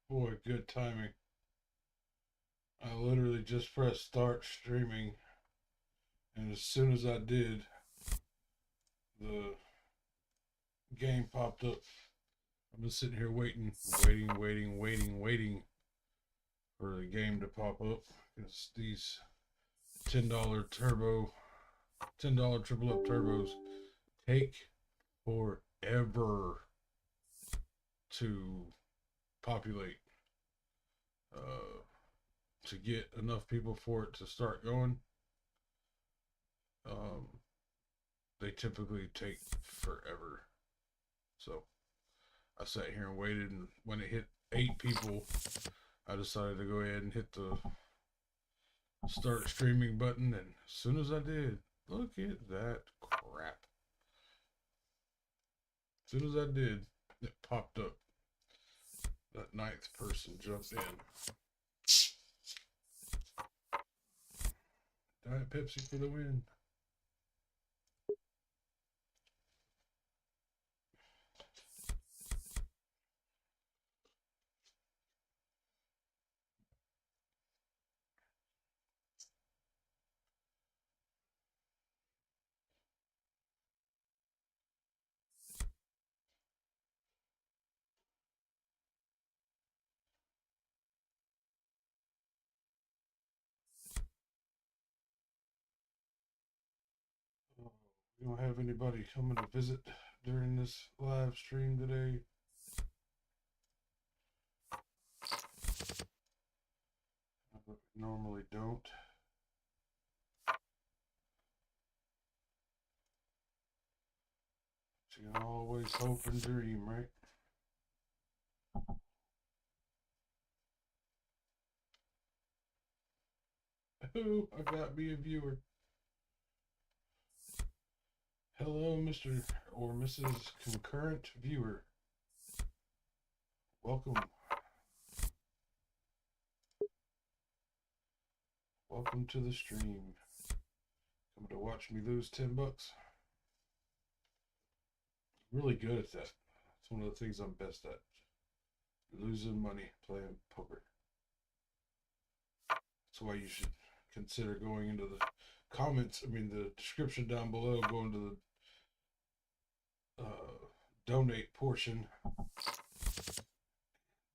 Boy, good timing. I literally just pressed start streaming, and as soon as I did, the game popped up. I've been sitting here waiting for the game to pop up. Because these $10 turbo, $10 triple up turbos take forever to populate. Uh, to get enough people for it to start going, um, they typically take forever. So I sat here and waited, and when it hit 8 people, I decided to go ahead and hit the start streaming button. And as soon as I did, look at that crap. As soon as I did, it popped up. That ninth person jumped in. Diet Pepsi for the win. We don't have anybody coming to visit during this live stream today. But we normally don't. So you can always hope and dream, right? Oh, I got me a viewer. Hello, Mr. or Mrs. Concurrent Viewer. Welcome. Welcome to the stream. Coming to watch me lose $10. I'm really good at that. It's one of the things I'm best at. Losing money playing poker. That's why you should consider going into the comments. I mean, the description down below. Going to the donate portion.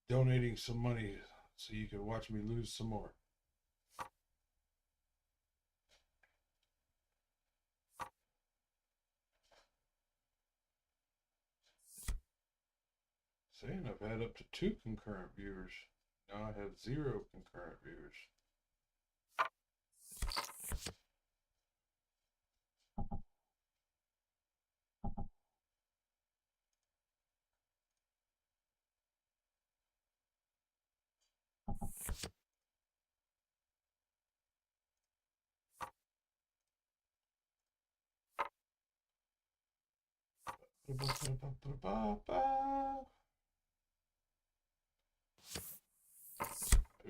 Donating some money so you can watch me lose some more. Saying I've had up to 2 concurrent viewers. Now I have 0 concurrent viewers.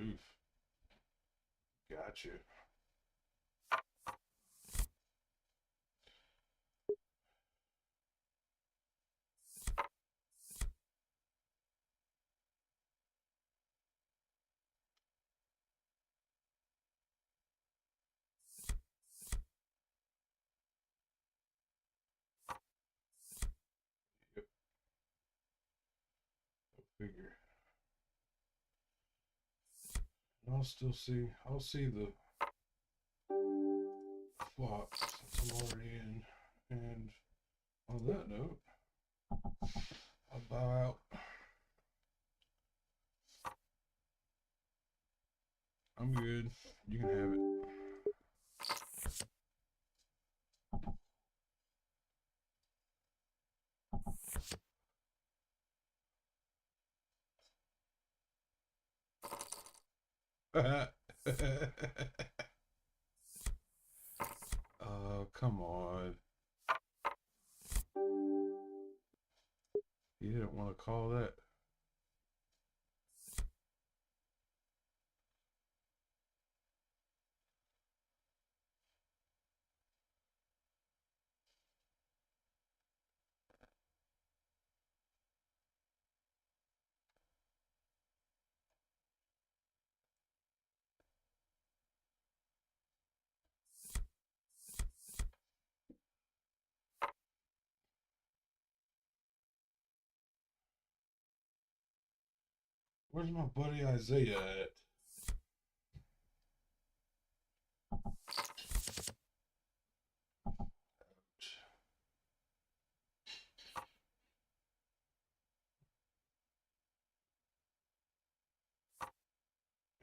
Oof. Gotcha. Yep. Go figure. And I'll see the flops since I'm already in. And on that note, I'll bow out. I'm good. You can have it. Oh, come on. You didn't want to call that. Where's my buddy Isaiah at?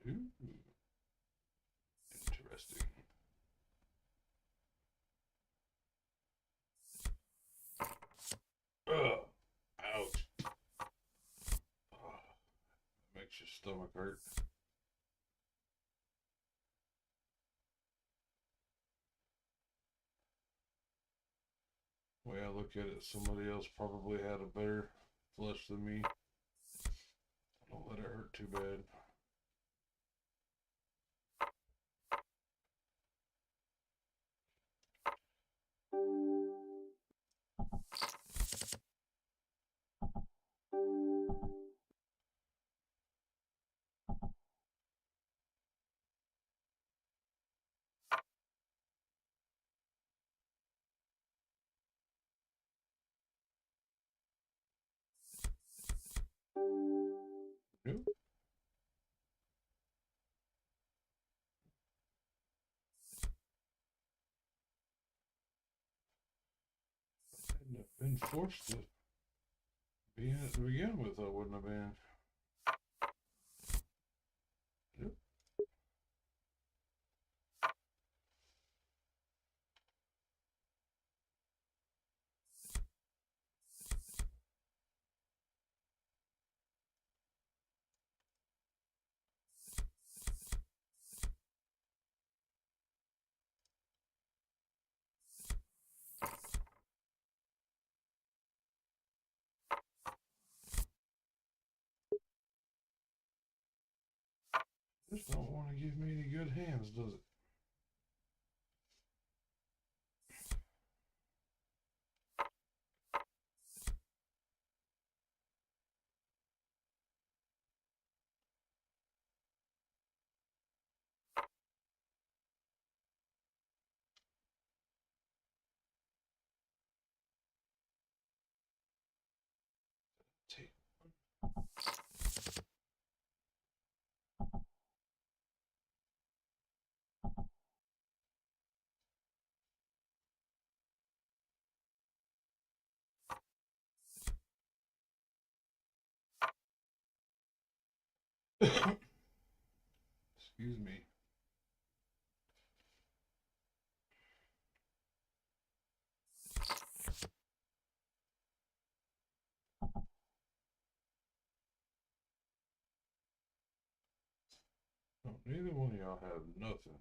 Ooh, interesting. Ugh, ouch. Ugh, makes your stomach hurt. Way I look at it, somebody else probably had a better flush than me. Don't let it hurt too bad. Nope. Hadn't have been forced to be in it to begin with, I wouldn't have been. Yep. This don't want to give me any good hands, does it? Take. Excuse me. Oh, neither one of y'all have nothing.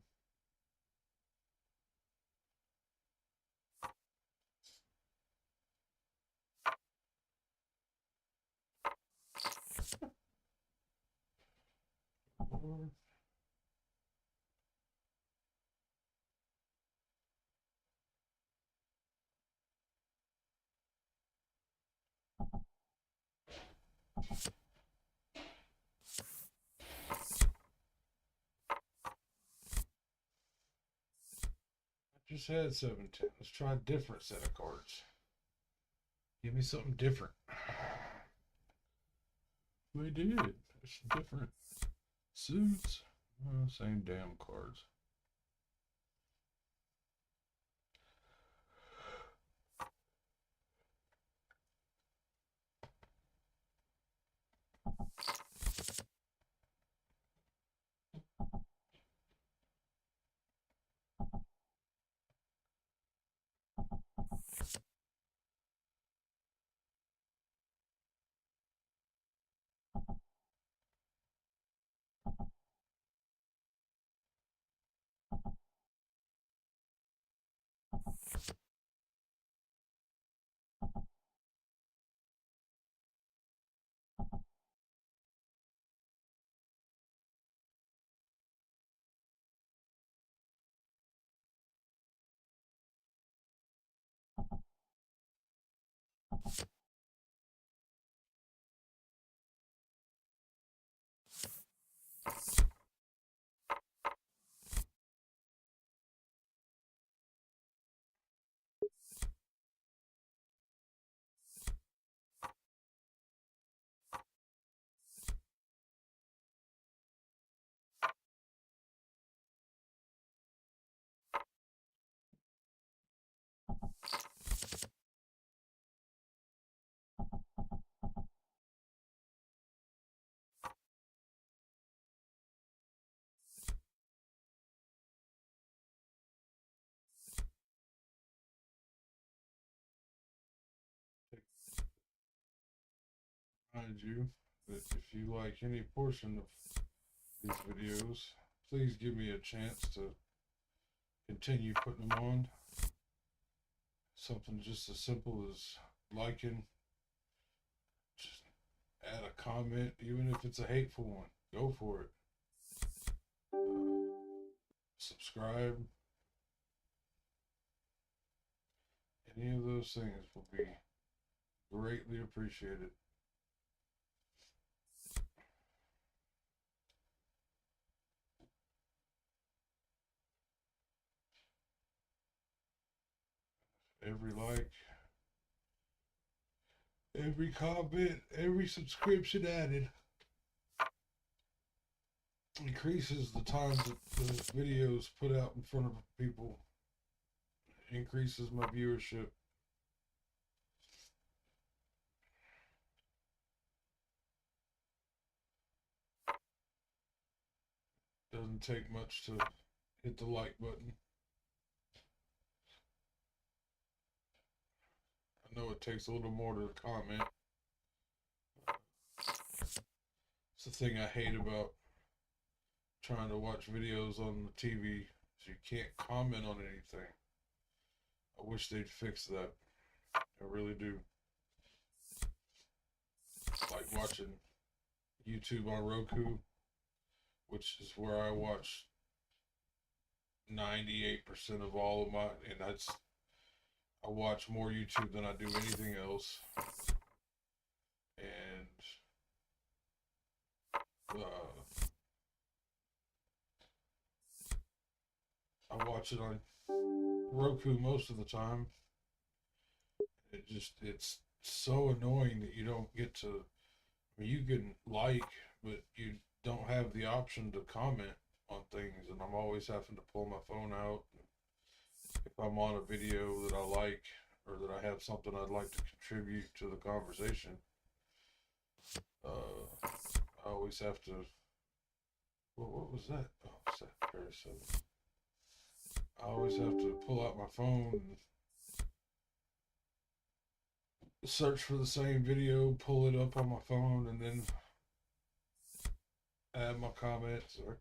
Lord. I just had 7-10. Let's try a different set of cards. Give me something different. We did. It's different suits. Same damn cards. remind you that if you like any portion of these videos, please give me a chance to continue putting them on. Something just as simple as liking, just add a comment, even if it's a hateful one. Go for it. Subscribe. Any of those things will be greatly appreciated. Every like, every comment, every subscription added increases the times that the videos put out in front of people, increases my viewership. Doesn't take much to hit the like button. I know it takes a little more to comment. It's the thing I hate about trying to watch videos on the TV, is you can't comment on anything. I wish they'd fix that. I really do. Like watching YouTube on Roku, which is where I watch 98% of all of my, and I watch more YouTube than I do anything else. And I watch it on Roku most of the time. It's so annoying that you don't get to, I mean, you can like, but you don't have the option to comment on things, and I'm always having to pull my phone out if I'm on a video that I like or that I have something I'd like to contribute to the conversation. I always have to, well, what was that? Oh, it's that parasite. I always have to pull out my phone and search for the same video, pull it up on my phone, and then add my comments or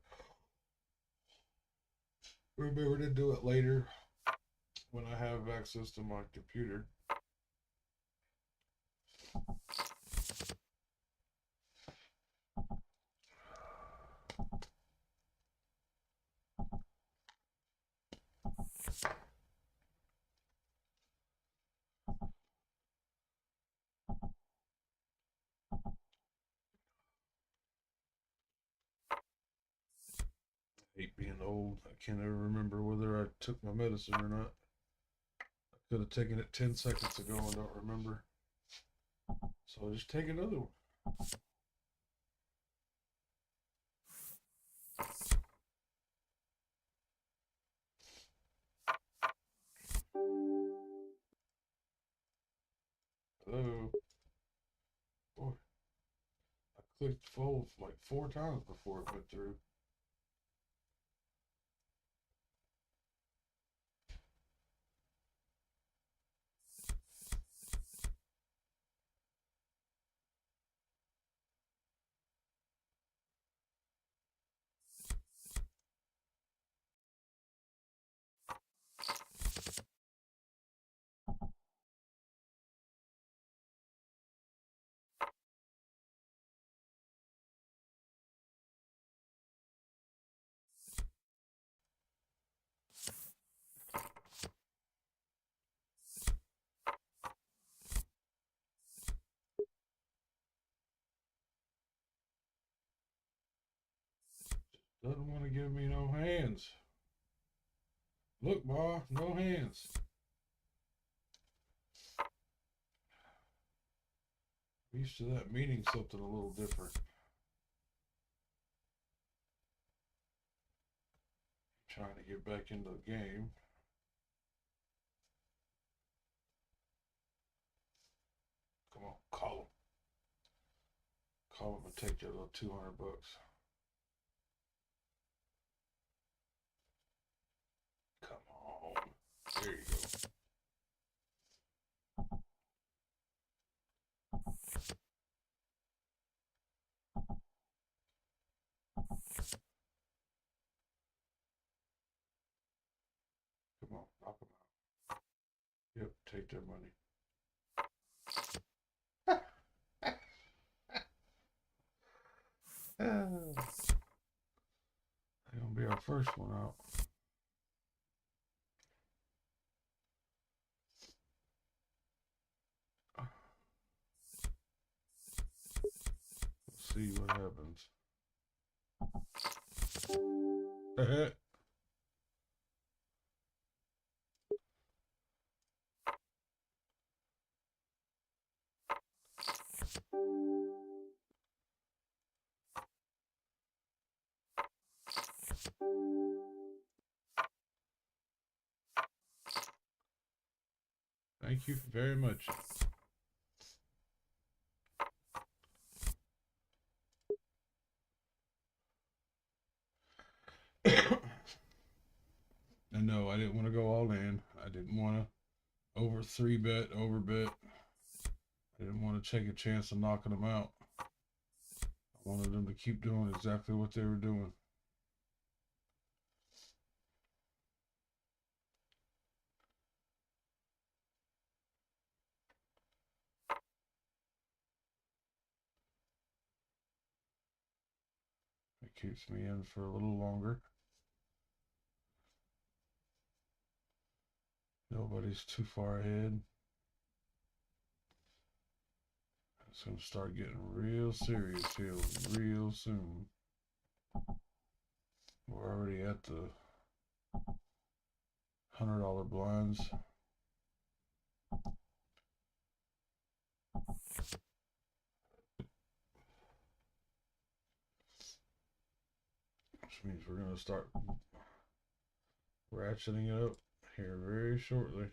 remember to do it later when I have access to my computer. I hate being old. I can't ever remember whether I took my medicine or not. I could have taken it 10 seconds ago and don't remember. So I'll just take another one. Hello. Boy, I clicked fold like 4 times before it went through. Doesn't want to give me no hands. Look, Ma, no hands. I'm used to that meaning something a little different. Trying to get back into the game. Come on, call him. Call him and take that little $200. Come on. There you go. Take their money. That's gonna be our first one out. Let's see what happens. Thank you very much. And no, I didn't want to go all in. I didn't want to over 3-bet, over bet. I didn't want to take a chance of knocking them out. I wanted them to keep doing exactly what they were doing. It keeps me in for a little longer. Nobody's too far ahead. It's going to start getting real serious here real soon. We're already at the $100 blinds. Which means we're going to start ratcheting it up here very shortly.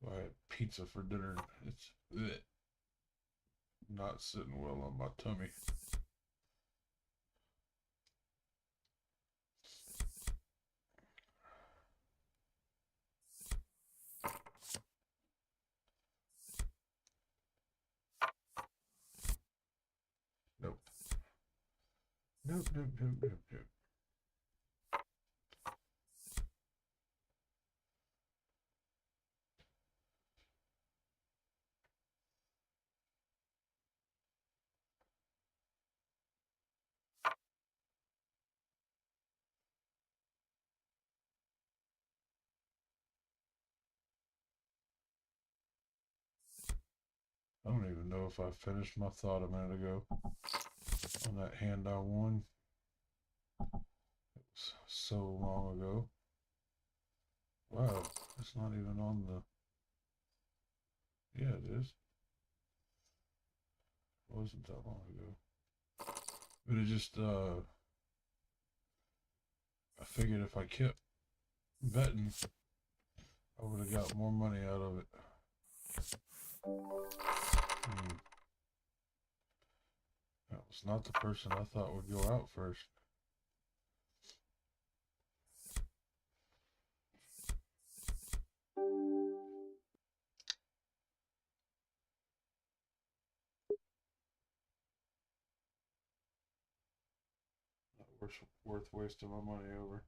I had pizza for dinner. It's not sitting well on my tummy. Nope. Nope, nope, nope, nope, nope. I don't even know if I finished my thought a minute ago on that hand I won. It was so long ago. Wow, it's not even on the... Yeah, it is. It wasn't that long ago. But it just, I figured if I kept betting, I would have got more money out of it. That was not the person I thought would go out first. Not worth wasting my money over.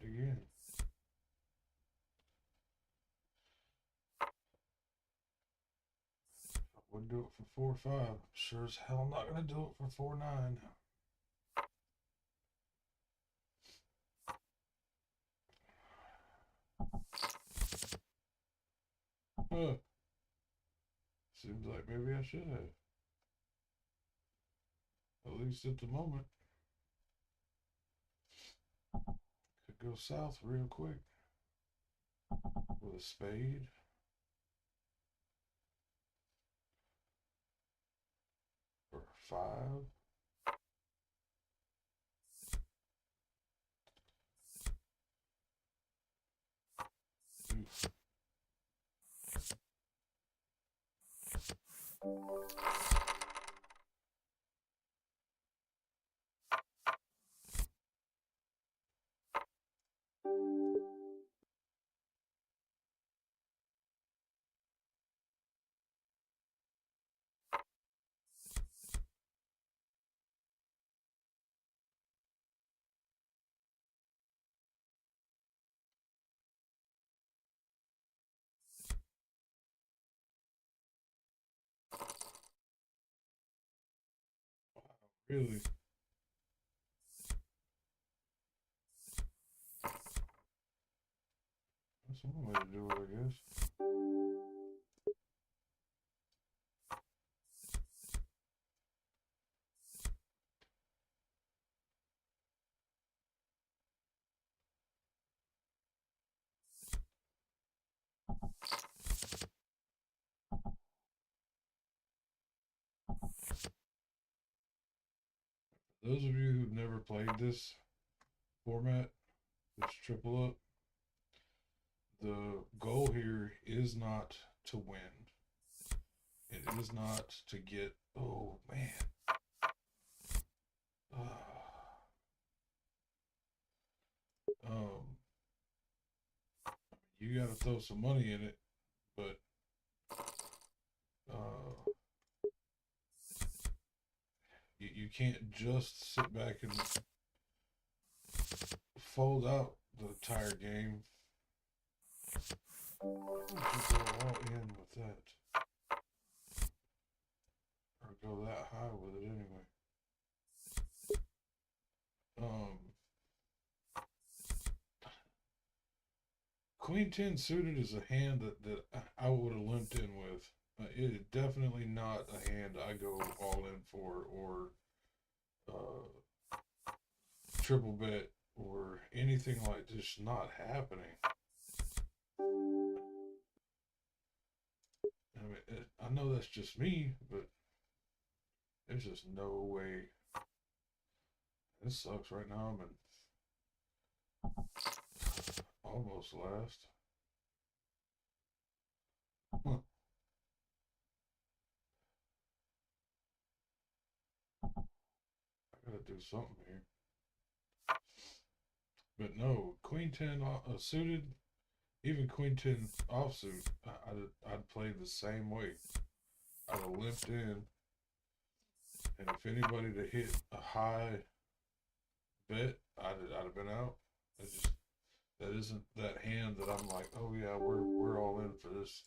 And again. I wouldn't do it for 4-5. Sure as hell I'm not going to do it for 4-9. Huh. Seems like maybe I should have. At least at the moment. Could go south real quick. With a spade. Or a 5. Really? That's one way to do it, I guess. Those of you who've never played this format, this triple up, the goal here is not to win. It is not to get, oh man. Um, you got to throw some money in it, but uh, you can't just sit back and fold out the entire game. Why don't you go all in with that? Or go that high with it anyway. Um, Queen 10 suited is a hand that I would have limped in with. It is definitely not a hand I go all in for, or triple bet, or anything like this. Not happening. I mean, I know that's just me, but there's just no way. This sucks right now. I'm in almost last. Huh. I gotta do something here. But no, Queen 10 suited, even Queen 10 offsuit, I'd play the same way. I'd have limped in, and if anybody to hit a high bet, I'd have been out. It just that isn't that hand that I'm like, oh yeah, we're all in for this.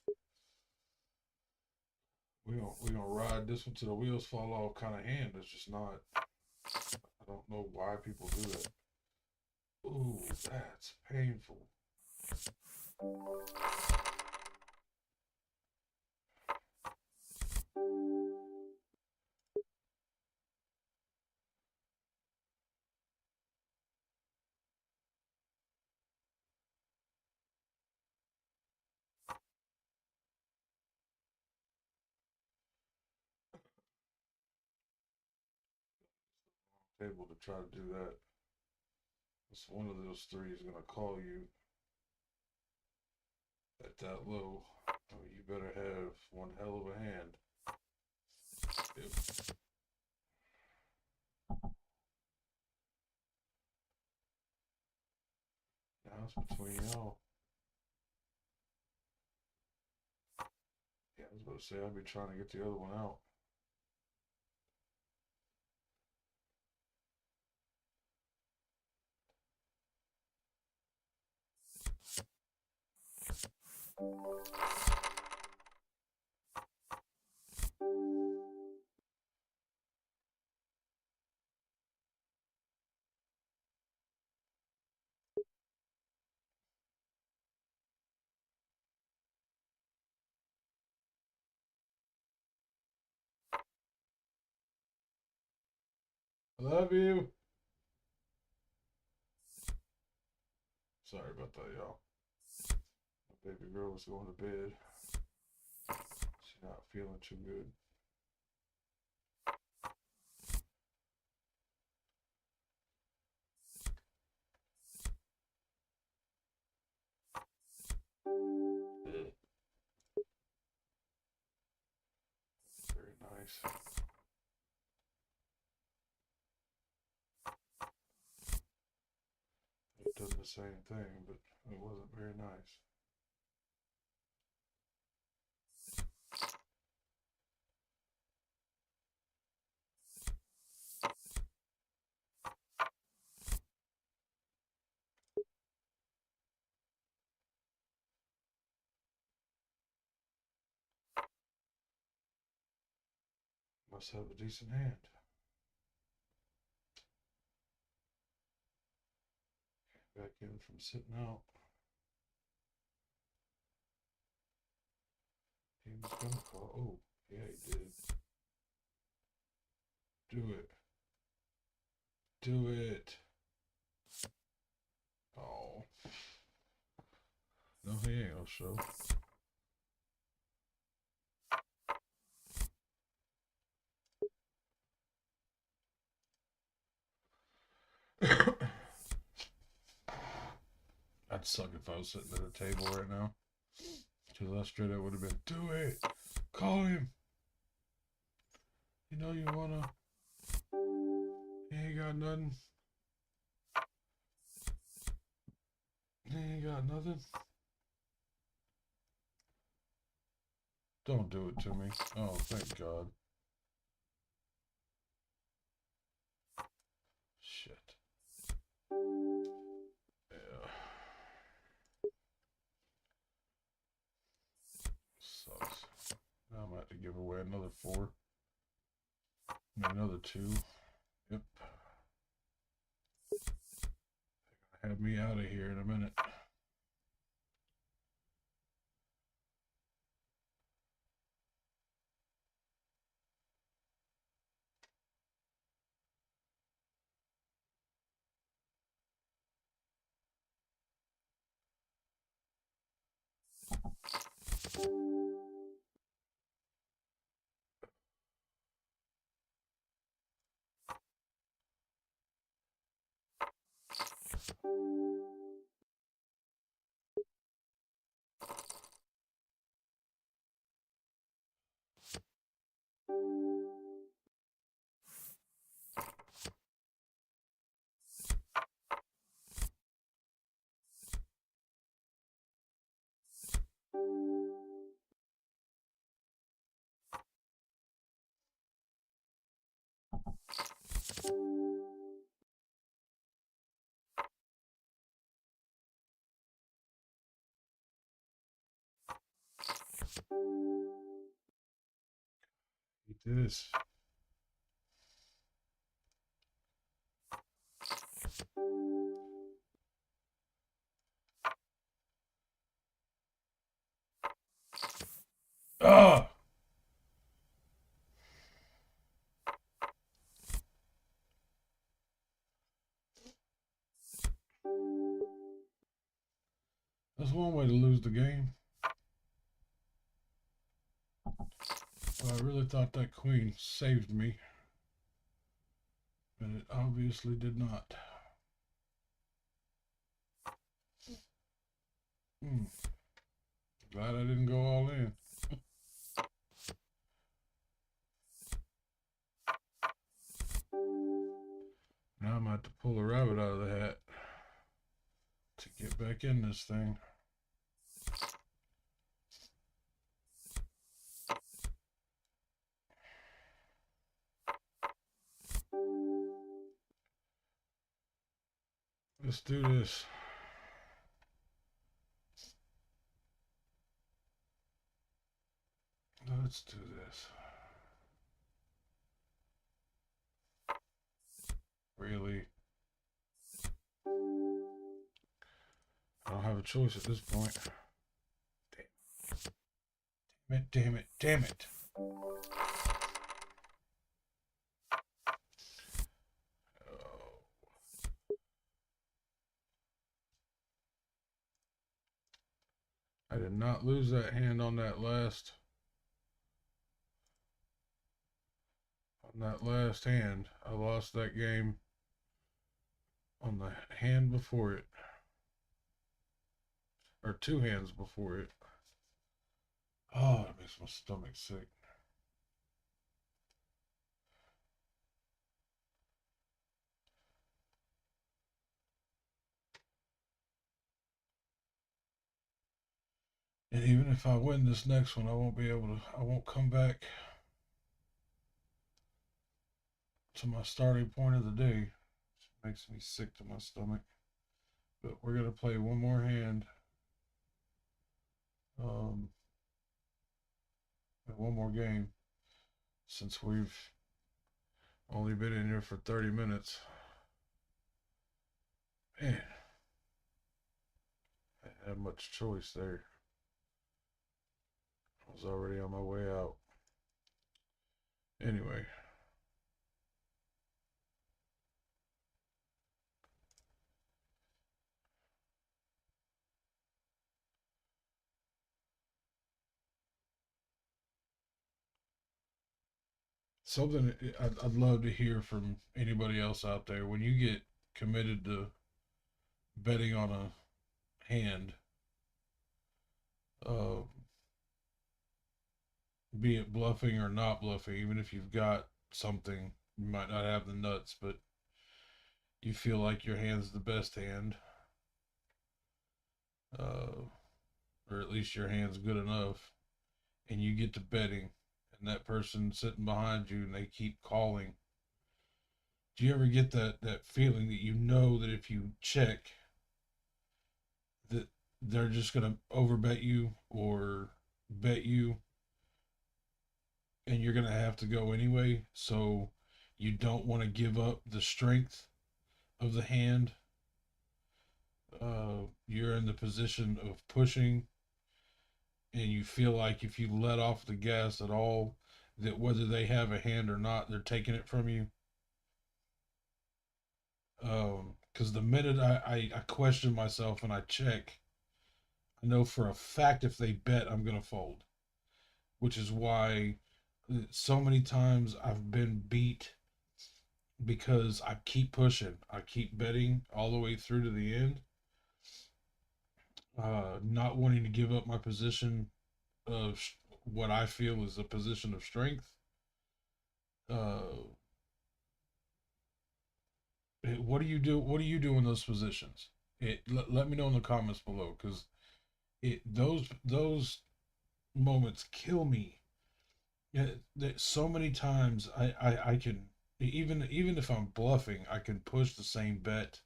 We gonna ride this one till the wheels fall off kind of hand. It's just not. I don't know why people do that. Ooh, that's painful. Able to try to do that. It's one of those three is gonna call you at that low. Oh, you better have one hell of a hand. Yep. Now it's between y'all. Yeah, I was about to say I'd be trying to get the other one out. I love you. Sorry about that, y'all. My baby girl was going to bed. She's not feeling too good. Very nice. It done the same thing, but it wasn't very nice. Must have a decent hand. Back in from sitting out. He was gonna call. Oh, yeah, he did. Do it. Do it. Oh. No, he ain't gonna show. I'd suck if I was sitting at a table right now. To the left straight, I would have been, do it. Call him. You know you wanna. He ain't got nothing. He ain't got nothing. Don't do it to me. Oh, thank God. Shit. Yeah. Sucks. Now I'm gonna have to give away another 4. Another 2. Yep. They're gonna have me out of here in a minute. Eat this. Ah! That's one way to lose the game. Well, I really thought that queen saved me, but it obviously did not. Glad I didn't go all in. Now I'm going to have to pull a rabbit out of the hat to get back in this thing. Let's do this. Let's do this. Really? I don't have a choice at this point. Damn it, damn it, damn it. I did not lose that hand on that last hand. I lost that game on the hand before it. Or 2 hands before it. Oh, it makes my stomach sick. And even if I win this next one, I won't come back to my starting point of the day. It makes me sick to my stomach. But we're going to play one more hand. One more game. Since we've only been in here for 30 minutes. Man, Have much choice there. I was already on my way out. Anyway, something I'd love to hear from anybody else out there. When you get committed to betting on a hand, uh, be it bluffing or not bluffing, even if you've got something, you might not have the nuts, but you feel like your hand's the best hand, uh, or at least your hand's good enough, and you get to betting, and that person sitting behind you and they keep calling. Do you ever get that feeling that you know that if you check, that they're just gonna overbet you or bet you, and you're gonna have to go anyway? So you don't want to give up the strength of the hand. You're in the position of pushing, and you feel like if you let off the gas at all, that whether they have a hand or not, they're taking it from you. Because the minute I question myself and I check, I know for a fact if they bet, I'm going to fold, which is why so many times I've been beat because I keep pushing. I keep betting all the way through to the end, not wanting to give up my position of what I feel is a position of strength. Uh, what do you do? What do you do in those positions? Let me know in the comments below because those moments kill me. Yeah, so many times I can even if I'm bluffing, I can push the same bet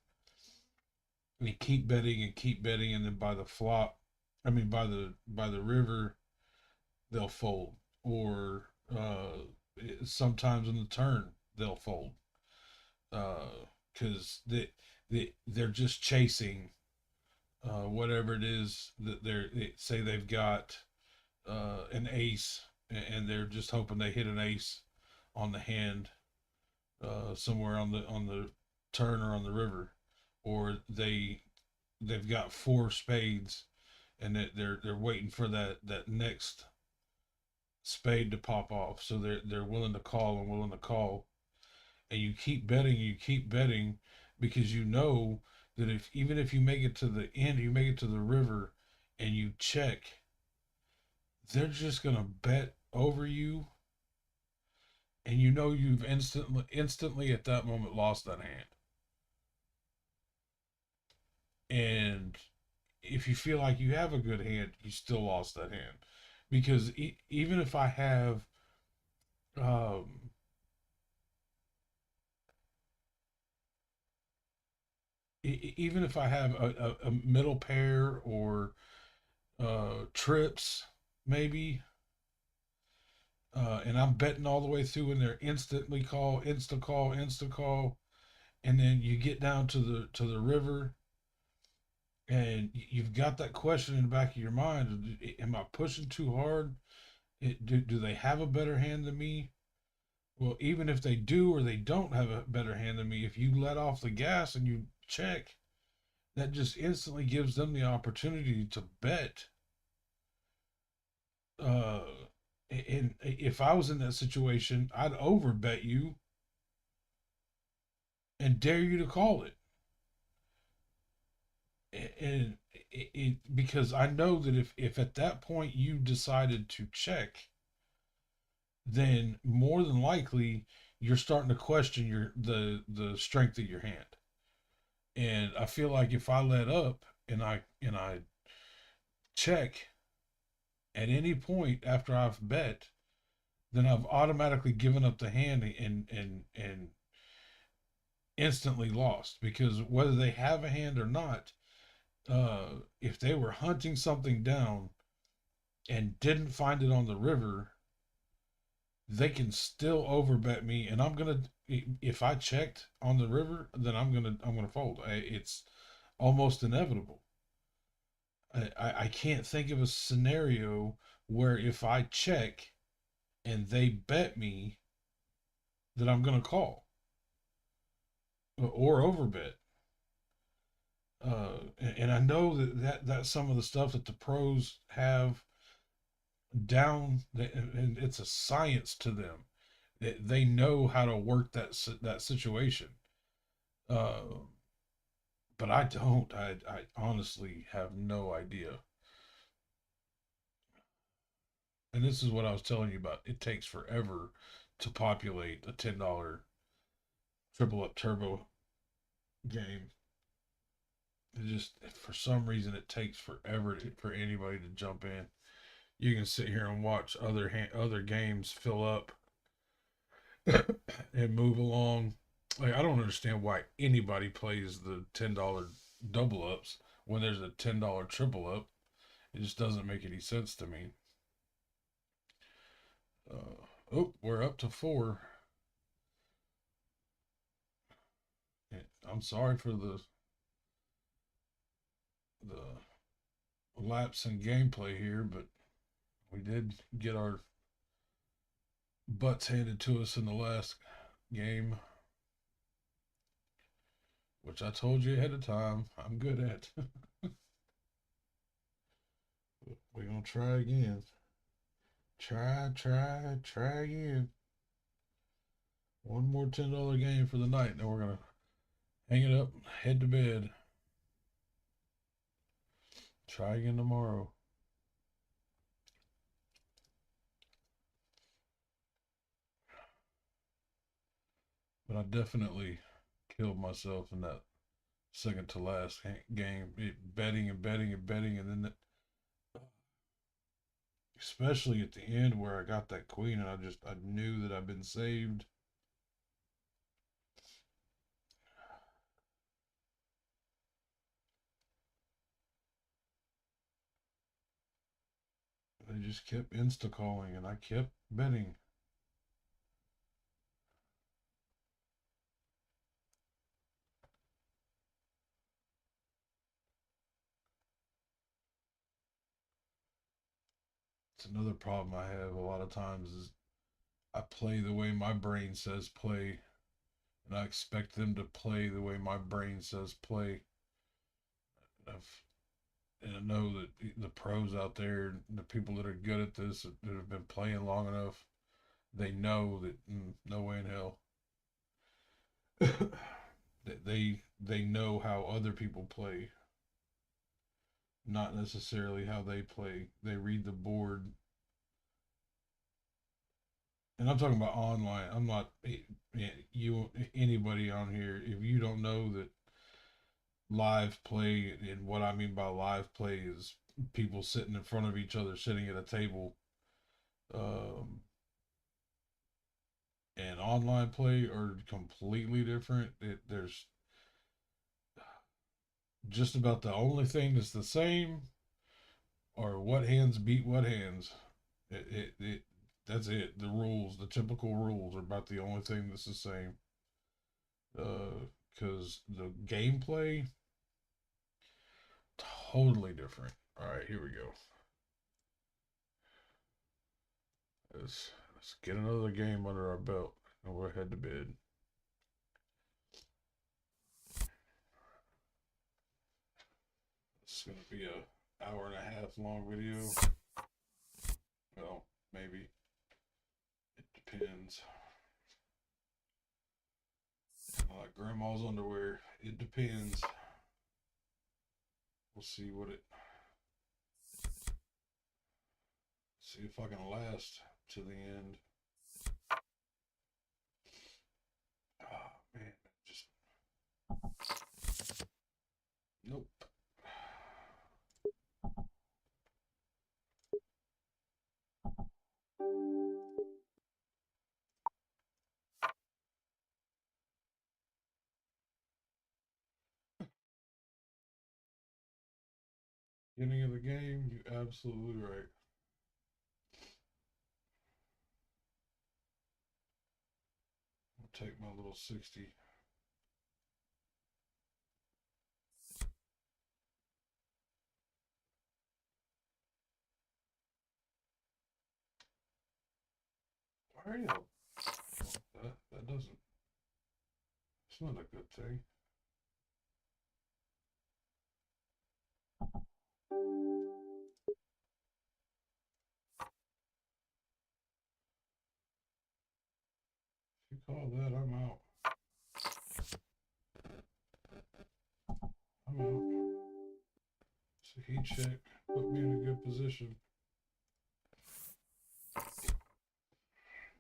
and keep betting, and then by the flop, I mean by the river, they'll fold, or sometimes in the turn they'll fold, because they're just chasing whatever it is that they say they've got an ace, and they're just hoping they hit an ace on the hand, somewhere on the turn or on the river, or they've got four spades, and they're waiting for that next spade to pop off, so they're willing to call and willing to call, and you keep betting because you know that if even if you make it to the end, you make it to the river, and you check, they're just gonna bet over you, and you know you've instantly at that moment lost that hand. And if you feel like you have a good hand, you still lost that hand, because even if I have um, even if I have a middle pair or trips, maybe, and I'm betting all the way through, and they're insta call, and then you get down to the river, and you've got that question in the back of your mind: am I pushing too hard? Do they have a better hand than me? Well, even if they do or they don't have a better hand than me, if you let off the gas and you check, that just instantly gives them the opportunity to bet. Uh, and if I was in that situation, I'd overbet you and dare you to call it. And because I know that if at that point you decided to check, then more than likely you're starting to question the strength of your hand. And I feel like if I let up and I check at any point after I've bet, then I've automatically given up the hand and instantly lost, because whether they have a hand or not, if they were hunting something down and didn't find it on the river, they can still overbet me, and I'm gonna, if I checked on the river, then I'm gonna fold. It's almost inevitable. I can't think of a scenario where if I check and they bet me that I'm going to call or overbet. And I know that's some of the stuff that the pros have down, and it's a science to them. They know how to work that situation. Uh, but I don't. I honestly have no idea. And this is what I was telling you about. It takes forever to populate a $10 triple up turbo game. It just for some reason it takes forever for anybody to jump in. You can sit here and watch other games fill up and move along. Like I don't understand why anybody plays the $10 double ups when there's a $10 triple up. It just doesn't make any sense to me. Oh, we're up to four. I'm sorry for the lapse in gameplay here, but we did get our butts handed to us in the last game, which I told you ahead of time I'm good at. We're gonna try again. Try again. One more $10 game for the night. Then we're gonna hang it up, head to bed. Try again tomorrow. But I definitely killed myself in that second to last game, betting and betting and betting, and then especially at the end where I got that queen and I knew that I'd been saved. They just kept insta calling and I kept betting. It's another problem I have a lot of times is I play the way my brain says play, and I expect them to play the way my brain says play. I've, and I know that the pros out there, the people that are good at this, that have been playing long enough, they know that no way in hell that they know how other people play, not necessarily how they play. They read the board, and I'm talking about online. I'm not you anybody on here. If you don't know that live play, and what I mean by live play is people sitting in front of each other, sitting at a table, um, and online play are completely different. There's just about the only thing that's the same are what hands beat what hands. It that's it. The rules, the typical rules, are about the only thing that's the same. Because the gameplay totally different. All right, here we go. Let's get another game under our belt, and we'll head to bed. It's gonna be a hour and a half long video. Well, maybe it depends. Like grandma's underwear, it depends. We'll see what it. See if I can last to the end. Oh man, just nope. Beginning of the game, you absolutely right. I'll take my little 60. hurry up. That doesn't. It's not a good thing. If you call that, I'm out. I'm out. So heat check put me in a good position.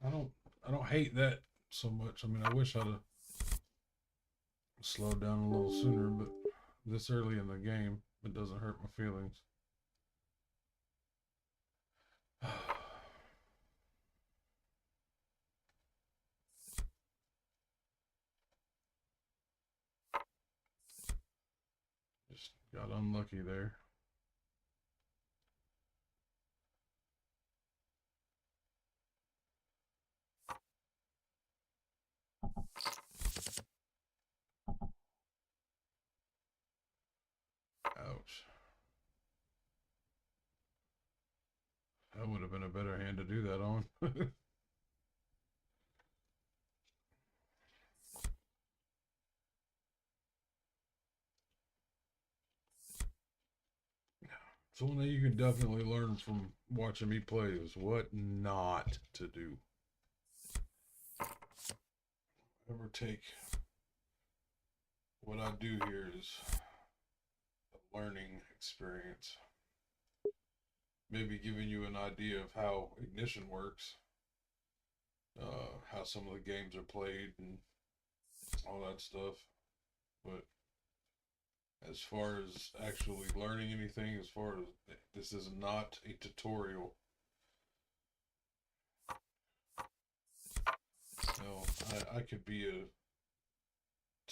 I don't I don't hate that so much. I mean, I wish I'd have slowed down a little sooner, but this early in the game, it doesn't hurt my feelings. Just got unlucky there. Ouch. That would have been a better hand to do that on. So one thing you can definitely learn from watching me play is what not to do. Ever take what I do here is a learning experience. Maybe giving you an idea of how ignition works, how some of the games are played, and all that stuff. But as far as actually learning anything, as far as this is not a tutorial. No, I could be a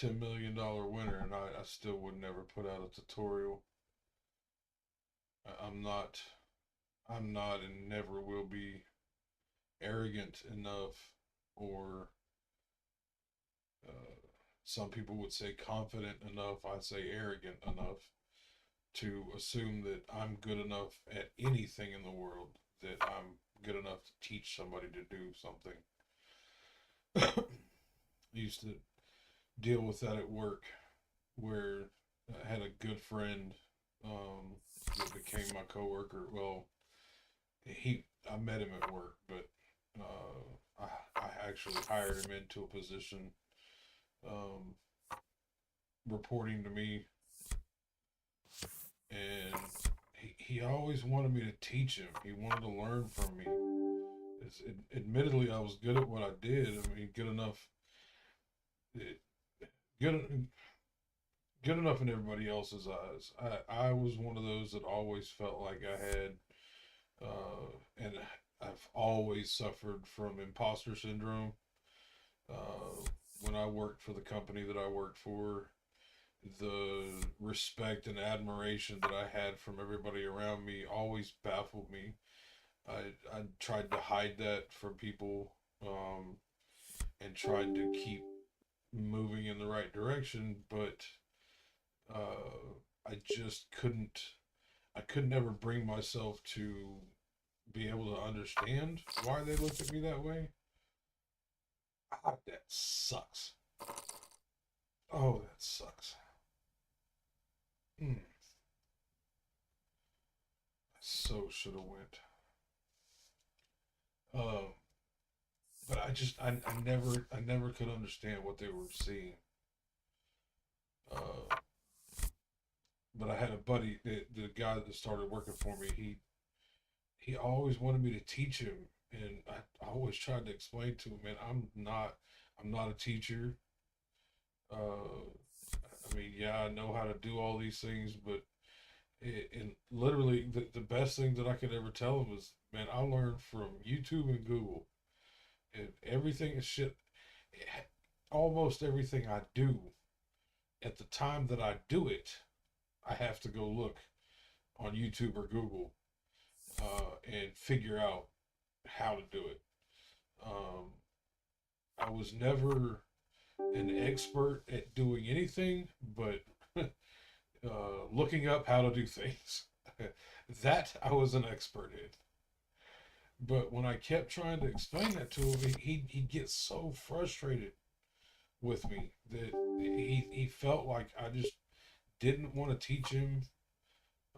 $10 million winner, and I still would never put out a tutorial. I'm not, I'm not, and never will be arrogant enough, or uh, some people would say confident enough. I'd say arrogant enough to assume that I'm good enough at anything in the world, that I'm good enough to teach somebody to do something. I used to deal with that at work, where I had a good friend that became my coworker. Well, I met him at work, but I actually hired him into a position um, reporting to me, and he always wanted me to teach him. He wanted to learn from me. Admittedly, I was good at what I did. I mean, good enough, good good enough in everybody else's eyes. I was one of those that always felt like I had, and I've always suffered from imposter syndrome. When I worked for the company that I worked for, the respect and admiration that I had from everybody around me always baffled me. I tried to hide that from people, and tried to keep moving in the right direction, but I just couldn't. I could never bring myself to be able to understand why they looked at me that way. Ah, that sucks. Oh, that sucks. Mm, so should have went. Um, but I never could understand what they were seeing. Uh, but I had a buddy, the guy that started working for me. He always wanted me to teach him, and I always tried to explain to him, man, I'm not a teacher. I mean, yeah, I know how to do all these things, but and literally the best thing that I could ever tell him was, man, I learned from YouTube and Google, and everything is shit. Almost everything I do at the time that I do it, I have to go look on YouTube or Google, and figure out how to do it. Um, I was never an expert at doing anything, but looking up how to do things. That I was an expert in. But when I kept trying to explain that to him, he'd get so frustrated with me that he felt like I just didn't want to teach him,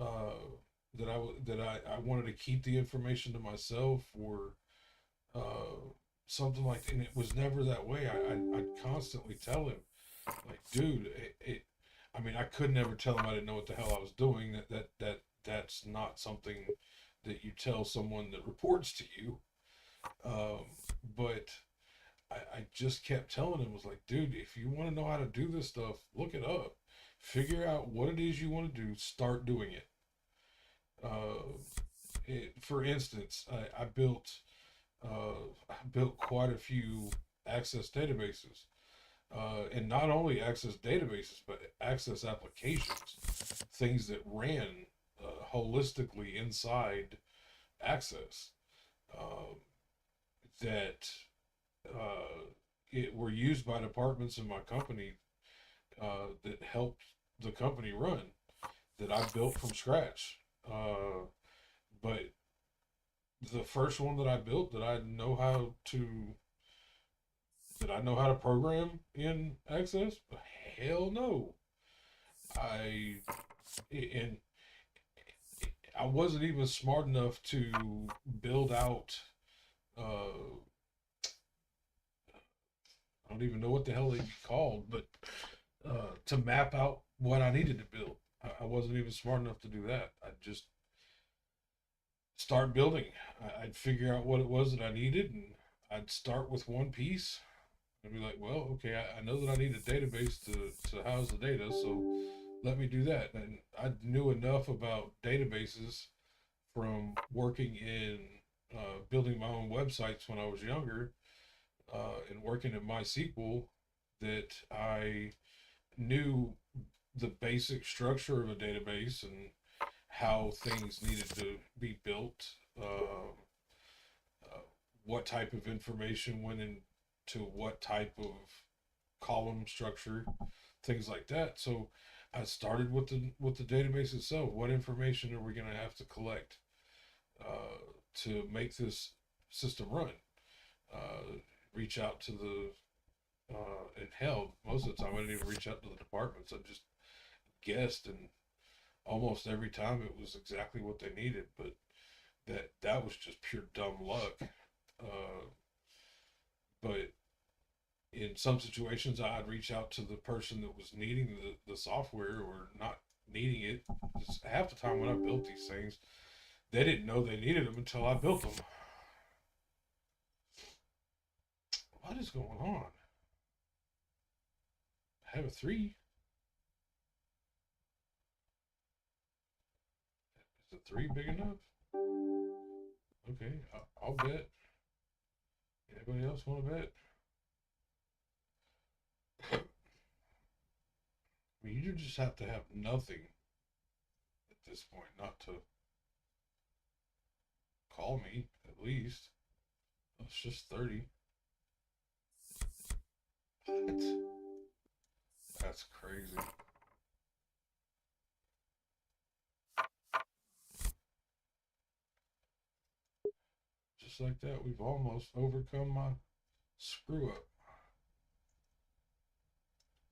uh, that I wanted to keep the information to myself, or something like that. And it was never that way. I'd constantly tell him, like, dude, I mean, I could never tell him I didn't know what the hell I was doing. That's not something that you tell someone that reports to you. Um, but I just kept telling him, was like, dude, if you want to know how to do this stuff, look it up. Figure out what it is you want to do. Start doing it. Uh, for instance, I built quite a few access databases, and not only access databases, but access applications, things that ran holistically inside access, um, that uh, it were used by departments in my company, that helped the company run, that I built from scratch. But the first one that I built that I know how to program in Access? Hell no. I and I wasn't even smart enough to build out. Uh, I don't even know what the hell they'd be called, but to map out what I needed to build. I wasn't even smart enough to do that. I'd just start building. I'd figure out what it was that I needed, and I'd start with one piece. I'd be like, well, okay, I know that I need a database to house the data, so let me do that. And I knew enough about databases from working in, building my own websites when I was younger, and working at MySQL, that I knew the basic structure of a database and how things needed to be built, uh, what type of information went into what type of column structure, things like that. So I started with the database itself. What information are we going to have to collect, to make this system run? Uh, Reach out to and hell, most of the time I didn't even reach out to the departments. I just guessed, and almost every time it was exactly what they needed. But that was just pure dumb luck. Uh, but in some situations, I'd reach out to the person that was needing the software or not needing it. Just half the time when I built these things, they didn't know they needed them until I built them. What is going on? I have a three. Is a three big enough? Okay, I'll bet. Anybody else want to bet? I mean, you just have to have nothing at this point not to call me, at least. It's just 30. What? That's crazy. Just like that, we've almost overcome my screw up.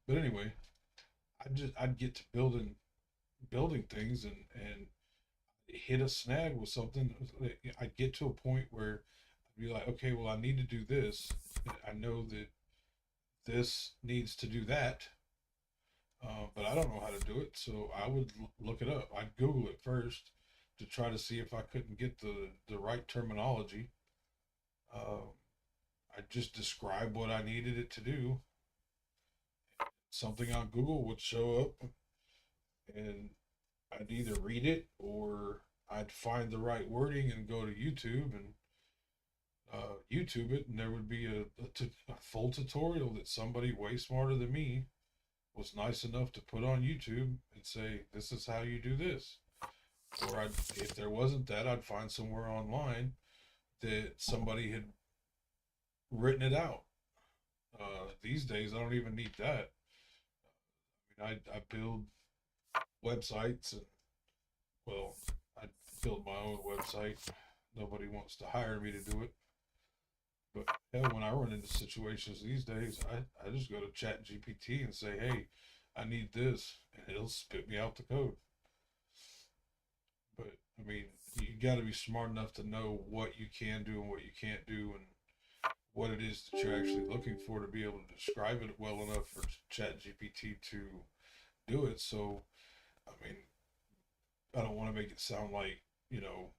But anyway, I'd get to building things, and hit a snag with something. I'd get to a point where I'd be like, okay, well, I need to do this. I know that this needs to do that, but I don't know how to do it. So I would look it up. I'd Google it first to try to see if I couldn't get the right terminology. Uh, I'd just describe what I needed it to do. Something on Google would show up, and I'd either read it, or I'd find the right wording and go to YouTube and YouTube it, and there would be a full tutorial that somebody way smarter than me was nice enough to put on YouTube and say, this is how you do this. Or if there wasn't that, I'd find somewhere online that somebody had written it out. These days, I don't even need that. I mean, I build websites, and, well, I build my own website nobody wants to hire me to do it. But hell, when I run into situations these days, I just go to Chat GPT and say, hey, I need this, and it'll spit me out the code. But I mean, you got to be smart enough to know what you can do and what you can't do, and what it is that you're actually looking for to be able to describe it well enough for Chat GPT to do it. So, I mean, I don't want to make it sound like, you know,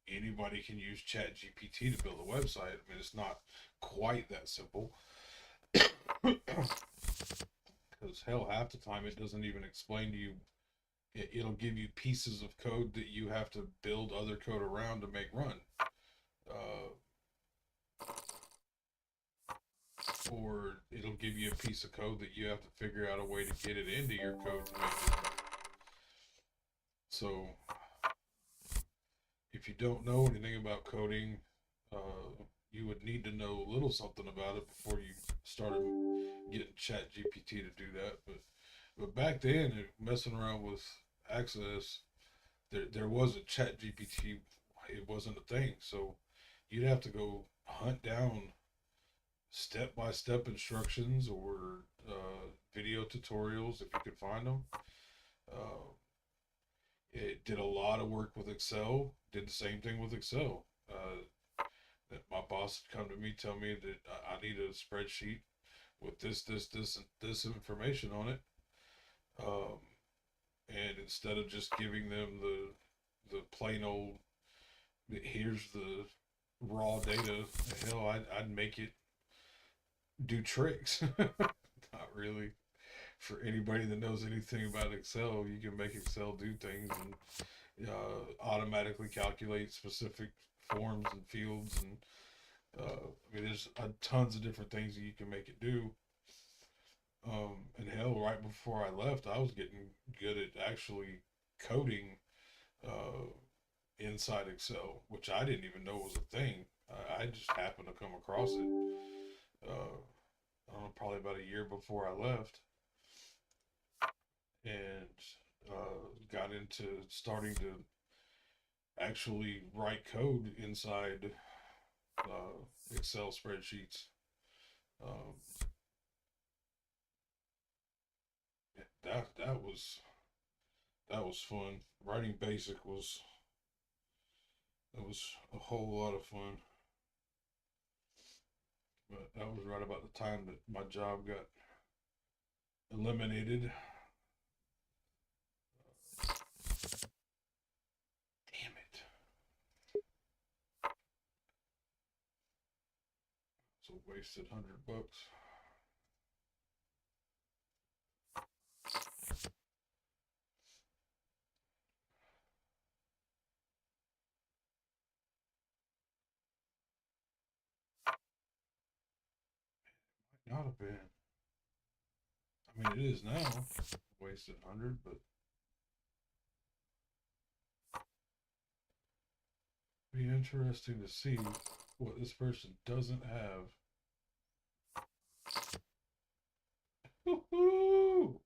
anybody can use Chat GPT to build a website. I mean, it's not quite that simple. Because hell, half the time it doesn't even explain to you. It'll give you pieces of code that you have to build other code around to make run. Uh, or it'll give you a piece of code that you have to figure out a way to get it into your code to make it run. So if you don't know anything about coding, you would need to know a little something about it before you started getting Chat GPT to do that. But back then, messing around with Access, there wasn't Chat GPT. It wasn't a thing. So you'd have to go hunt down step by step instructions or video tutorials if you could find them. Uh, it did a lot of work with Excel. Did the same thing with Excel. That my boss would come to me, tell me that I need a spreadsheet with this, and this information on it. Um, and instead of just giving them the plain old, here's the raw data, hell, I'd make it do tricks. Not really. For anybody that knows anything about Excel, you can make Excel do things and automatically calculate specific forms and fields, and I mean, there's tons of different things that you can make it do. And hell, right before I left, I was getting good at actually coding uh, inside Excel, which I didn't even know was a thing. I just happened to come across it. I don't know, probably about a year before I left, and got into starting to actually write code inside Excel spreadsheets. Um, that was fun. Writing basic was a whole lot of fun. But that was right about the time that my job got eliminated. Damn it! It's a wasted $100. Not have been. I mean, it is now. Wasted 100, but be interesting to see what this person doesn't have. Woo-hoo!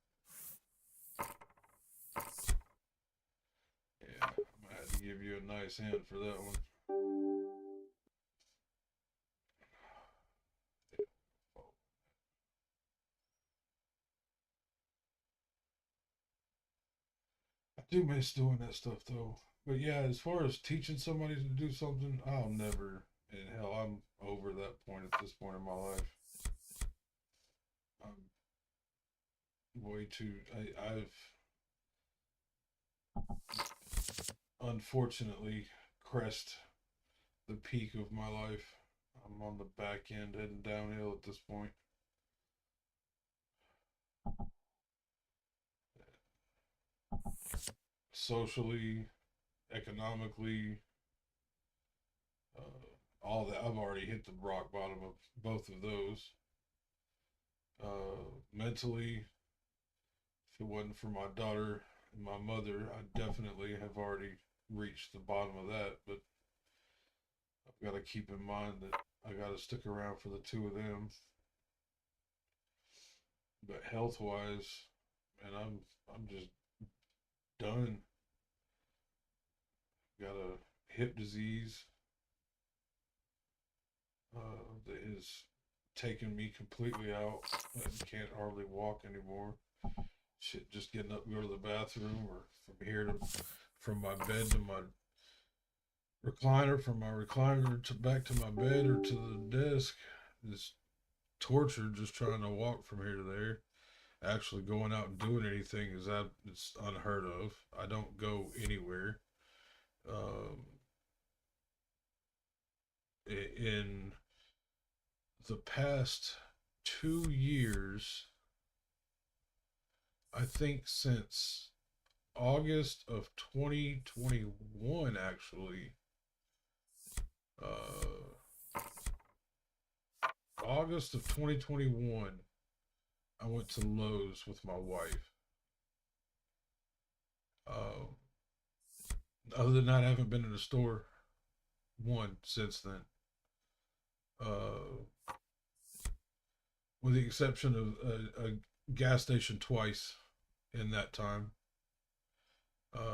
Yeah, I'm gonna have to give you a nice hand for that one. I do miss doing that stuff though. But yeah, as far as teaching somebody to do something, I'll never. And hell, I'm over that point at this point in my life. I'm way too. I've unfortunately crest the peak of my life. I'm on the back end heading downhill at this point. Socially, economically, all that. I've already hit the rock bottom of both of those. Mentally, if it wasn't for my daughter and my mother, I definitely have already reached the bottom of that. But I've got to keep in mind that I got to stick around for the two of them. But health wise, man, I'm just done. Got a hip disease. that has taken me completely out. I can't hardly walk anymore. Shit, just getting up to go to the bathroom, or from my bed to my recliner, from my recliner to back to my bed or to the desk is torture. Just trying to walk from here to there. Actually going out and doing anything is that it's unheard of. I don't go anywhere. Um, in the past 2 years, I think since August of 2021, actually, uh, August of 2021, I went to Lowe's with my wife. Um, Other than that, I haven't been in the store one since then. Uh, with the exception of a gas station twice in that time,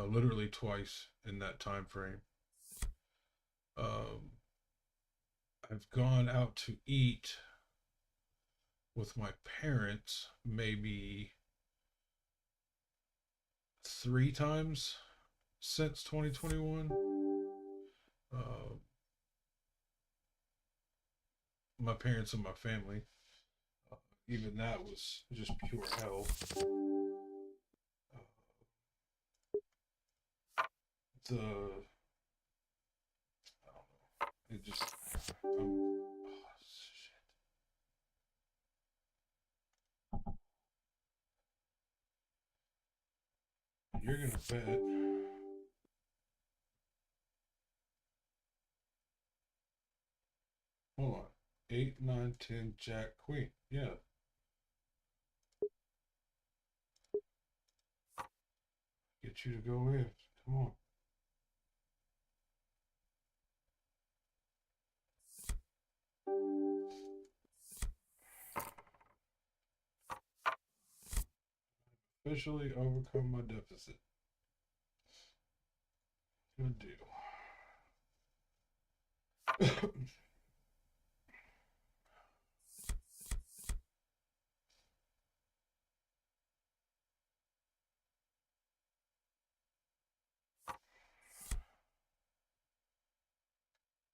literally twice in that time frame. Um, I've gone out to eat with my parents maybe 3 times since 2021. Uh, my parents and my family. Uh, Even that was just pure hell. Uh, the I don't know. It just oh, shit. You're gonna bet. Hold on. 8, 9, 10, Jack, Queen. Yeah. Get you to go in. Come on. Officially overcome my deficit. Good deal.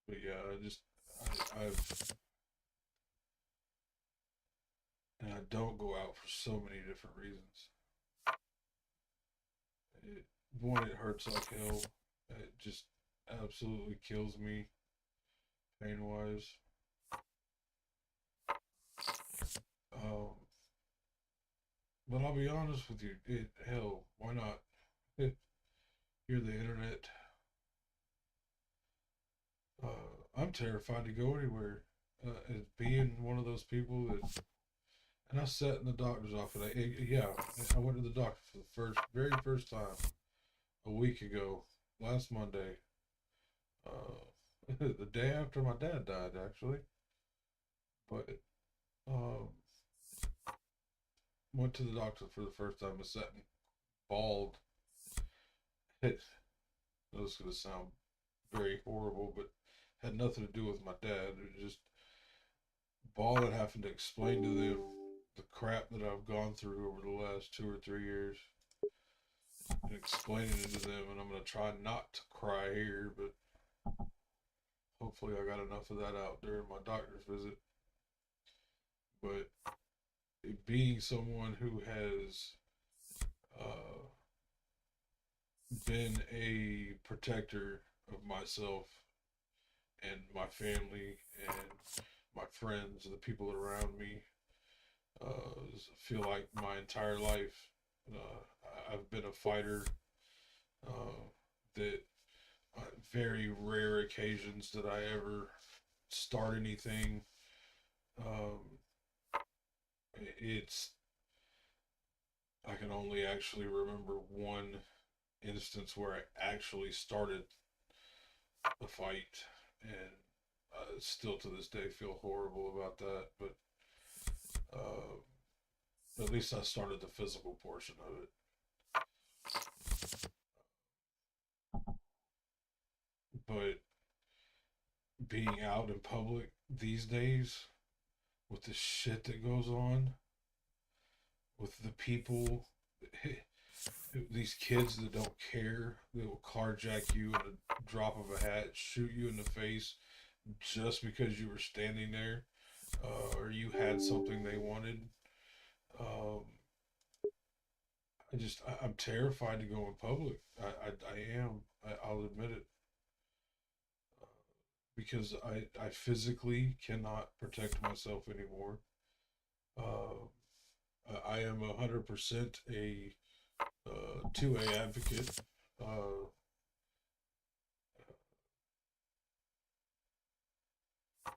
But yeah, I've and I don't go out for so many different reasons. It, One, it hurts like hell. It just absolutely kills me pain wise. Um, but I'll be honest with you. Hell, why not? You're the internet. I'm terrified to go anywhere. As being one of those people that, and I sat in the doctor's office. Yeah, I went to the doctor for the very first time a week ago, last Monday. The day after my dad died, actually. But um, went to the doctor for the first time. I sat and bawled. It was going to sound very horrible, but had nothing to do with my dad. It was just bawling, having to explain to them the crap that I've gone through over the last 2 or 3 years, and explaining it to them. And I'm going to try not to cry here, but hopefully I got enough of that out during my doctor's visit. But being someone who has uh, been a protector of myself and my family and my friends, the people around me, feel like my entire life I've been a fighter. Uh, that Very rare occasions that I ever start anything. Um, it's I can only actually remember one instance where I actually started a fight, and still to this day feel horrible about that. But at least I started the physical portion of it. But being out in public these days, with the shit that goes on, with the people, these kids that don't care, that will carjack you at a drop of a hat, shoot you in the face just because you were standing there, or you had something they wanted. Um, I'm terrified to go in public. I am. I'll admit it, because I physically cannot protect myself anymore. Uh, I am 100% a 2A advocate, uh,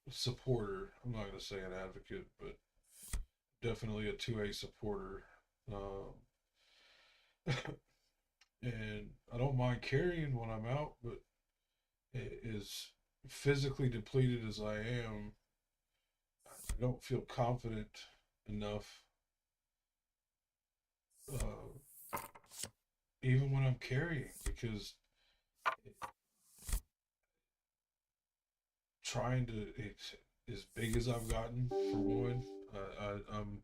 supporter. I'm not going to say an advocate, but definitely a 2A supporter. Um, and I don't mind carrying when I'm out, but as physically depleted as I am, I don't feel confident enough, even when I'm carrying, because trying to, it's as big as I've gotten, for one. I'm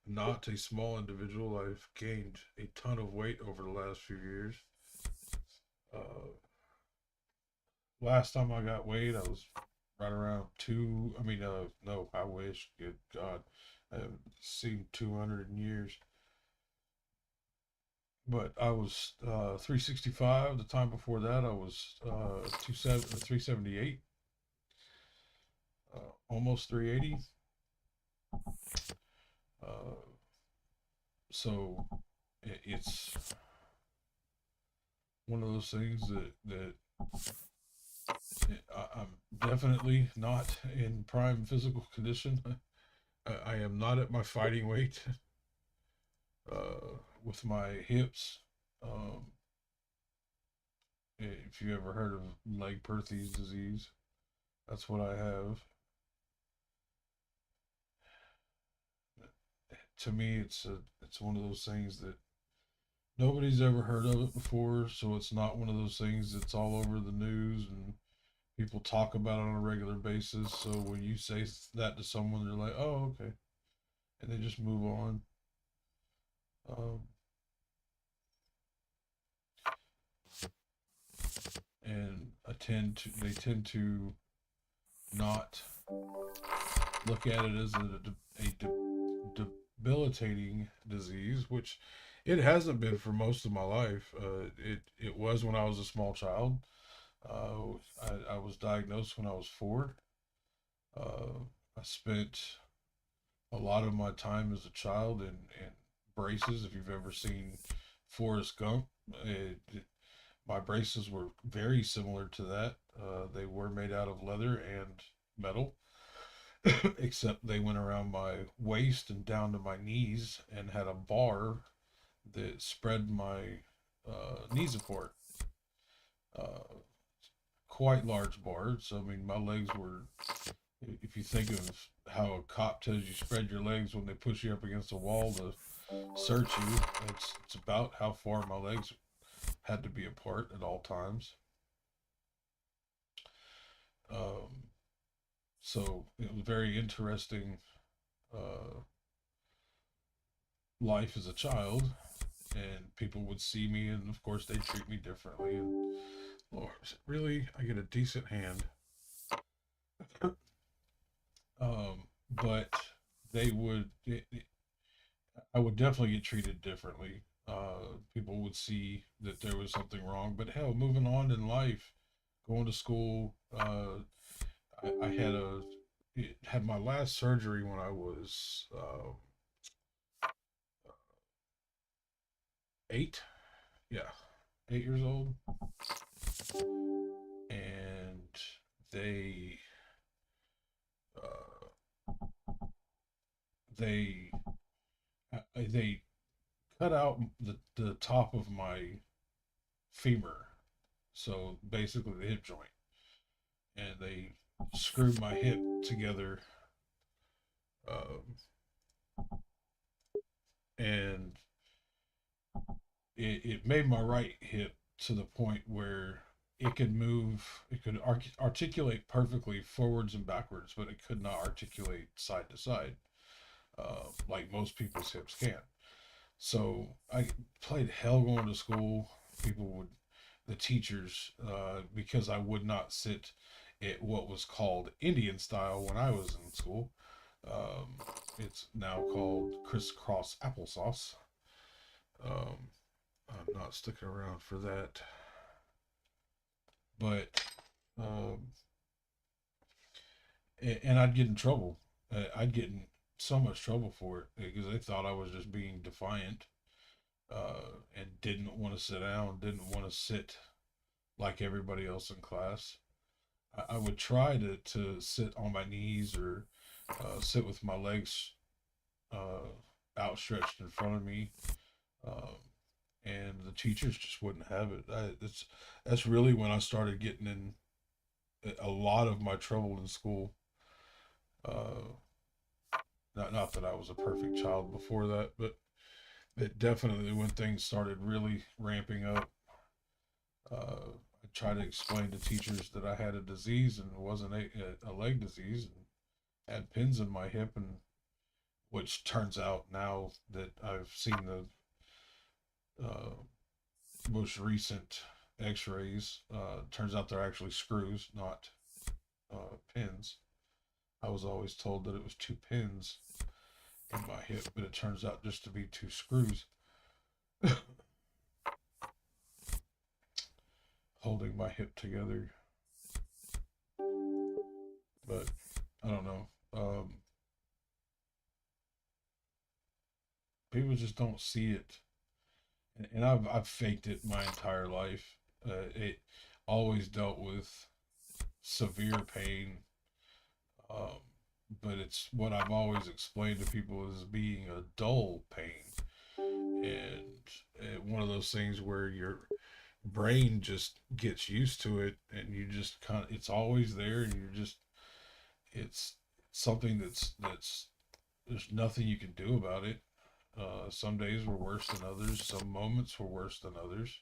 not a small individual. I've gained a ton of weight over the last few years. Uh, Last time I got weighed, I was right around two. I mean, no, I wish. Good God, I haven't seen 200 in years. But I was 365. The time before that, I was 378, almost 380. Uh, so it's one of those things that I'm definitely not in prime physical condition. I am not at my fighting weight, with my hips. Um, if you ever heard of Legg-Perthes disease, that's what I have. To me, it's one of those things that nobody's ever heard of it before, so it's not one of those things that's all over the news and people talk about it on a regular basis. So when you say that to someone, they're like, "Oh, okay," and they just move on. Um, and they tend to not look at it as debilitating disease, which it hasn't been for most of my life. It was when I was a small child. I was diagnosed when I was 4. Uh, I spent a lot of my time as a child in braces. If you've ever seen Forrest Gump, my braces were very similar to that. They were made out of leather and metal, except they went around my waist and down to my knees and had a bar that spread my knees apart. Uh, Quite large bars. I mean, my legs were, if you think of how a cop tells you spread your legs when they push you up against a wall to search you, it's about how far my legs had to be apart at all times. Um, so it was very interesting, uh, life as a child, and people would see me, and of course they treat me differently. And Lord, really, I get a decent hand. But they would, I would definitely get treated differently. People would see that there was something wrong. But hell, moving on in life, going to school, I had my last surgery when I was 8. Yeah, 8 years old, and they uh, they they cut out the top of my femur, so basically the hip joint, and they screwed my hip together, um, and it made my right hip to the point where it could move, it could articulate perfectly forwards and backwards, but it could not articulate side to side, like most people's hips can. So I played hell going to school. People would, the teachers, because I would not sit at what was called Indian style when I was in school. Um, it's now called crisscross applesauce. Um, I'm not sticking around for that, but um, and I'd get in trouble. I'd get in so much trouble for it because they thought I was just being defiant, and didn't want to sit down, didn't want to sit like everybody else in class. I would try to sit on my knees or sit with my legs uh, outstretched in front of me, um, and the teachers just wouldn't have it. That's really when I started getting in a lot of my trouble in school. Uh, not that I was a perfect child before that, but it definitely when things started really ramping up. I tried to explain to teachers that I had a disease and it wasn't a leg disease, and had pins in my hip, and which turns out now that I've seen the uh, most recent X-rays, turns out they're actually screws, not pins. I was always told that it was two pins in my hip, but it turns out just to be two screws holding my hip together. But I don't know. People just don't see it, and I've faked it my entire life. It always dealt with severe pain, um, but it's what I've always explained to people as being a dull pain, and one of those things where your brain just gets used to it, and you just kind of it's always there, and you're just it's something that's there's nothing you can do about it. Some days were worse than others. Some moments were worse than others.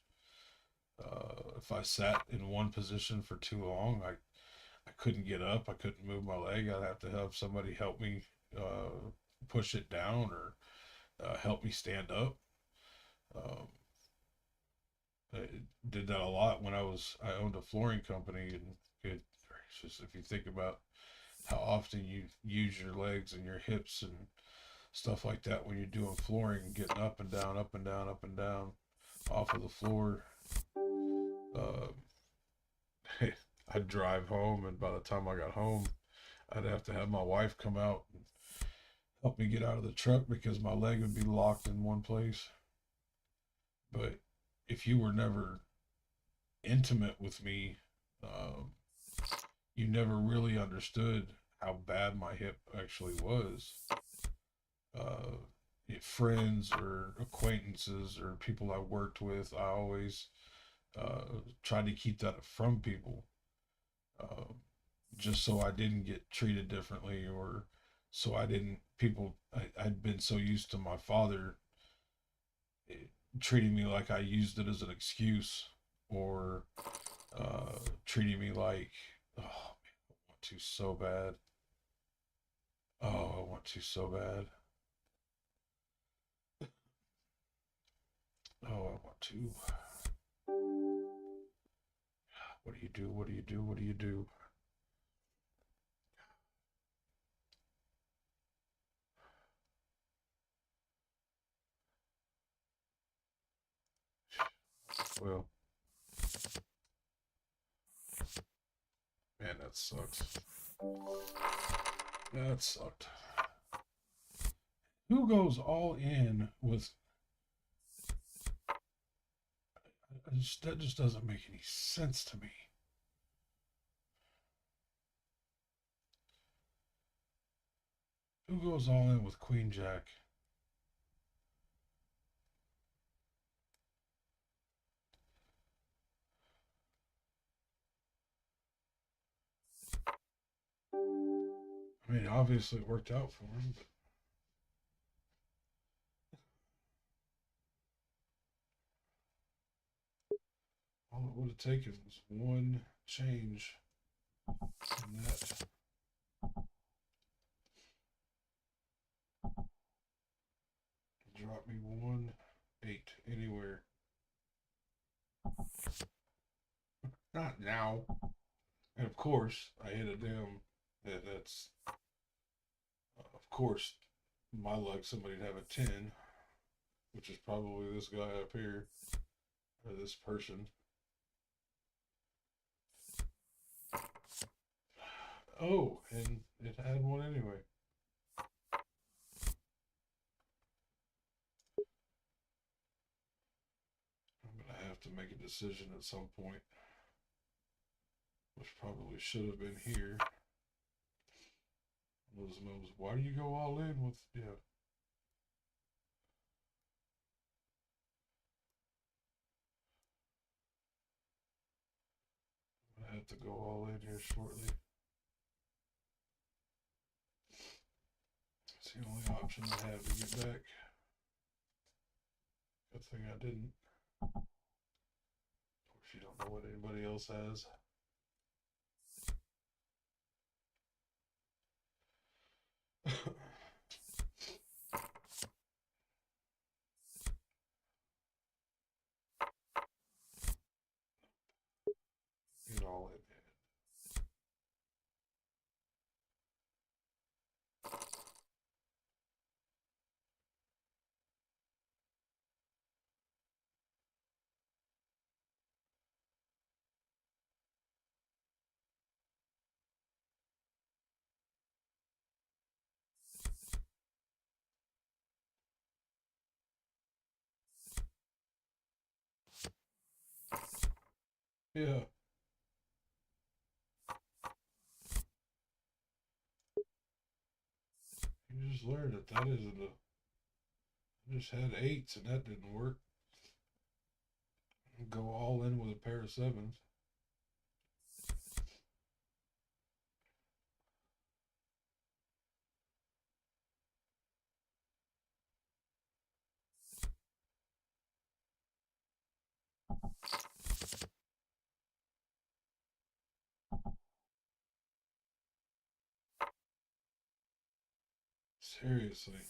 If I sat in one position for too long, I couldn't get up. I couldn't move my leg. I'd have to have somebody help me push it down or help me stand up. Um, I did that a lot when I owned a flooring company, and it just if you think about how often you use your legs and your hips and stuff like that when you're doing flooring, getting up and down, up and down, up and down off of the floor. Uh, I'd drive home, and by the time I got home, I'd have to have my wife come out and help me get out of the truck because my leg would be locked in one place. But if you were never intimate with me, um, you never really understood how bad my hip actually was. Uh, Friends or acquaintances or people I worked with, I always tried to keep that from people, uh, just so I didn't get treated differently, or so I didn't I'd been so used to my father eh, treating me like I used it as an excuse, or treating me like, oh man, I want to so bad. Oh, I want to so bad. Oh, I want to. What do you do? What do you do? What do you do? Well, man, that sucks. That sucked. Who goes all in with that? Just doesn't make any sense to me. Who goes all in with Queen Jack? I mean, obviously it worked out for him, but All it would have taken was one change in that. Drop me 1-8 anywhere. Not now. And of course, I hit a damn. That's of course my luck. Somebody'd have a 10, which is probably this guy up here or this person. Oh, and it had one anyway. I'm gonna have to make a decision at some point, which probably should have been here. Those moves. Why do you go all in with I have to go all in here shortly. It's the only option I have to get back. Good thing I didn't. Of course, you don't know what anybody else has. Get all in. Yeah. You just learned that that isn't a. I just had 8s and that didn't work. Go all in with a pair of 7s. Seriously.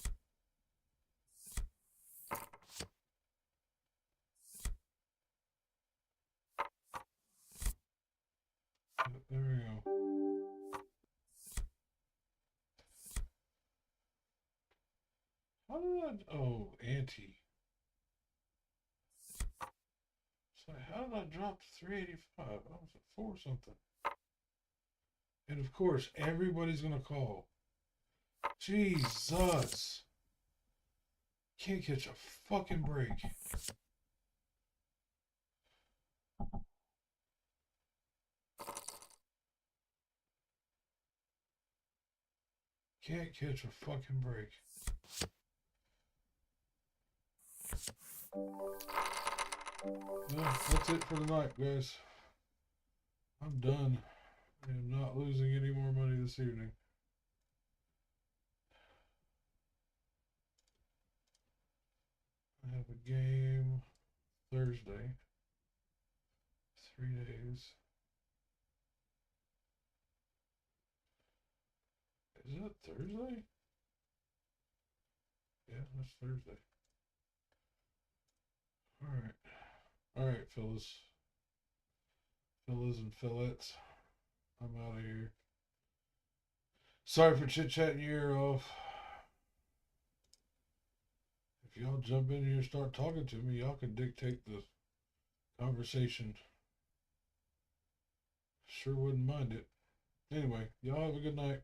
There we go. How did I? Oh, anti. So how did I drop to 385? I was at 4 something. And of course, everybody's gonna call. Jesus. Can't catch a fucking break. Can't catch a fucking break. Well, that's it for tonight, guys. I'm done. I am not losing any more money this evening. I have a game Thursday. 3 days. Is that Thursday? Yeah, that's Thursday. Alright. Alright, fellas. Fellas and fillettes. I'm out of here. Sorry for chit-chatting your ear off. If y'all jump in here and start talking to me, y'all can dictate the conversation. Sure wouldn't mind it. Anyway, y'all have a good night.